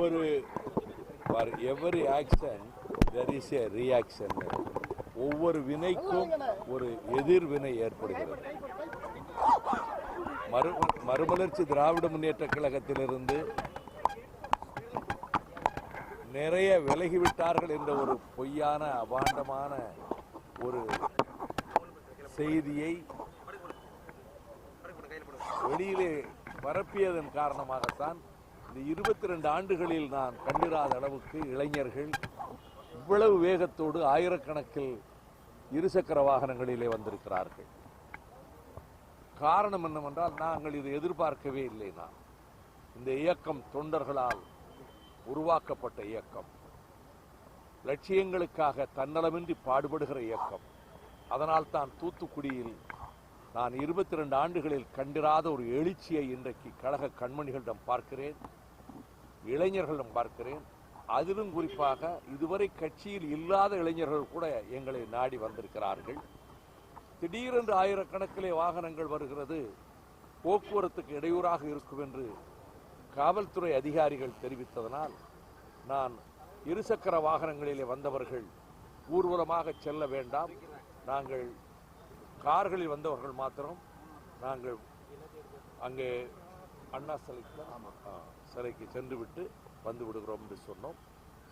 for every action there is a reaction. ஒவ்வொரு வினைக்கும் ஒரு எதிர்வினை ஏற்படுகிறது. மறுமலர்ச்சி திராவிட முன்னேற்ற கழகத்திலிருந்து நிறைய விலகிவிட்டார்கள் என்ற ஒரு பொய்யான அபாண்டமான ஒரு செய்தியை வெளியிலே பரப்பியதன் காரணமாகத்தான் இந்த 22 ஆண்டுகளில் நான் கண்டிராத அளவுக்கு இளைஞர்கள் இவ்வளவு வேகத்தோடு ஆயிரக்கணக்கில் இருசக்கர வாகனங்களிலே வந்திருக்கிறார்கள். காரணம் என்னவென்றால் நாங்கள் இதை எதிர்பார்க்கவே இல்லை. நான் இந்த இயக்கம் தொண்டர்களால் உருவாக்கப்பட்ட இயக்கம், லட்சியங்களுக்காக தன்னலமின்றி பாடுபடுகிற இயக்கம். அதனால் தான் தூத்துக்குடியில் நான் 22 ஆண்டுகளில் கண்டிராத ஒரு எழுச்சியை இன்றைக்கு கழக கண்மணிகளிடம் பார்க்கிறேன், இளைஞர்களிடம் பார்க்கிறேன். அதிலும் குறிப்பாக இதுவரை கட்சியில் இல்லாத இளைஞர்கள் கூட எங்களை நாடி வந்திருக்கிறார்கள். திடீரென்று ஆயிரக்கணக்கிலே வாகனங்கள் வருகிறது, போக்குவரத்துக்கு இடையூறாக இருக்கும் என்று காவல்துறை அதிகாரிகள் தெரிவித்ததனால் நான் இருசக்கர வாகனங்களிலே வந்தவர்கள் ஊர்வலமாக செல்ல வேண்டாம், நாங்கள் கார்களில் வந்தவர்கள் மாத்திரம் நாங்கள் அங்கே அண்ணா சிலைக்கு சென்று விட்டு வந்து விடுகிறோம் என்று சொன்னோம்.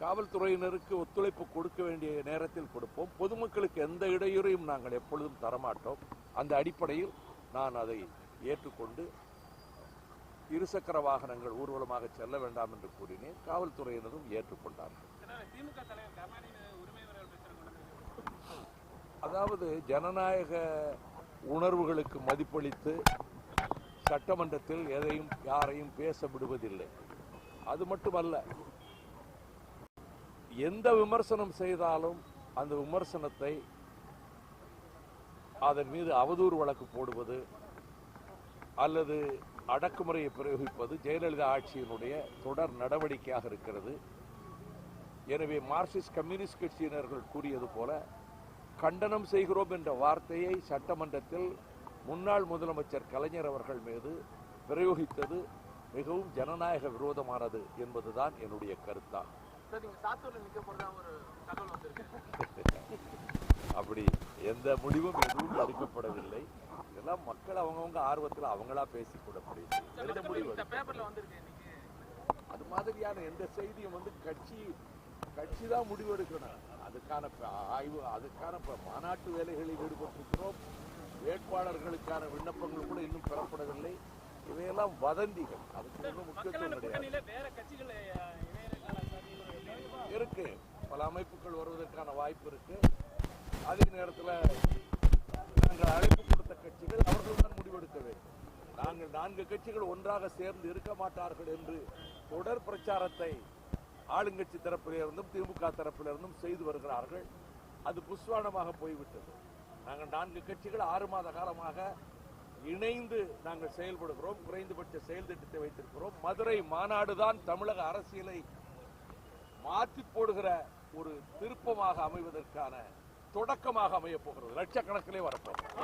காவல்துறையினருக்கு ஒத்துழைப்பு கொடுக்க வேண்டிய நேரத்தில் கொடுப்போம். பொதுமக்களுக்கு எந்த இடையூறையும் நாங்கள் எப்பொழுதும் தரமாட்டோம். அந்த அடிப்படையில் நான் அதை ஏற்றுக்கொண்டு இருசக்கர வாகனங்கள் ஊர்வலமாக செல்ல வேண்டாம் என்று கூறினேன். காவல்துறையினரும் ஏற்றுக்கொண்டார்கள். அதாவது ஜனநாயக உணர்வுகளுக்கு மதிப்பளித்து சட்டமன்றத்தில் எதையும் யாரையும் பேச விடுவதில்லை. அது மட்டுமல்ல, எந்த விமர்சனம் செய்தாலும் அந்த விமர்சனத்தை அதன் மீது அவதூறு வழக்கு போடுவது அல்லது அடக்குமுறையை பிரயோகிப்பது ஜெயலலிதா ஆட்சியினுடைய தொடர் நடவடிக்கையாக இருக்கிறது. எனவே மார்க்சிஸ்ட் கம்யூனிஸ்ட் கட்சியினர்கள் கூறியது போல கண்டனம் செய்கிறோம் என்ற வார்த்தையை சட்டமன்றத்தில் முன்னாள் முதலமைச்சர் கலைஞர் அவர்கள் மீது பிரயோகித்தது மிகவும் ஜனநாயக விரோதமானது என்பதுதான் என்னுடைய கருத்தாகும். அப்படி எந்த முடிவும் எதுவும் எடுக்கப்படவில்லை. இதெல்லாம் மக்கள் அவங்கவுங்க ஆர்வத்தில் அவங்களா பேசிக்கூடக்கூடிய எந்த முடிவு அது மாதிரியான எந்த செய்தியும் கட்சி தான் முடிவு எடுக்கணும். அதுக்கான ஆய்வு, அதுக்கான மாநாட்டு வேலைகளில் ஈடுபட்டிருக்கிறோம். வேட்பாளர்களுக்கான விண்ணப்பங்கள் கூட இன்னும் பெறப்படவில்லை. இவையெல்லாம் வதந்திகள். அதுக்கு ஒன்றும் முக்கியத்துவம் கிடையாது. இருக்கு, பல அமைப்புகள் வருவதற்கான வாய்ப்பு இருக்கு. அதே நேரத்தில் நாங்கள் அழைப்பு கொடுத்த கட்சிகள் அவர்கள் தான் முடிவெடுக்க வேண்டும். நாங்கள் 4 கட்சிகள் ஒன்றாக சேர்ந்து இருக்க மாட்டார்கள் என்று தொடர் பிரச்சாரத்தை ஆளுங்கட்சி தரப்பிலிருந்தும் திமுக தரப்பிலிருந்தும் செய்து வருகிறார்கள். அது புஸ்வானமாக போய்விட்டது. நாங்கள் 4 கட்சிகள் 6 மாத காலமாக இணைந்து நாங்கள் செயல்படுகிறோம். குறைந்தபட்ச செயல் திட்டத்தை வைத்திருக்கிறோம். மதுரை மாநாடுதான் தமிழக அரசியலை மாற்றி போடுகிற ஒரு திருப்பமாக அமைவதற்கான தொடக்கமாக அமைய போகிறது. லட்சக்கணக்கிலே வரப்போகிறது.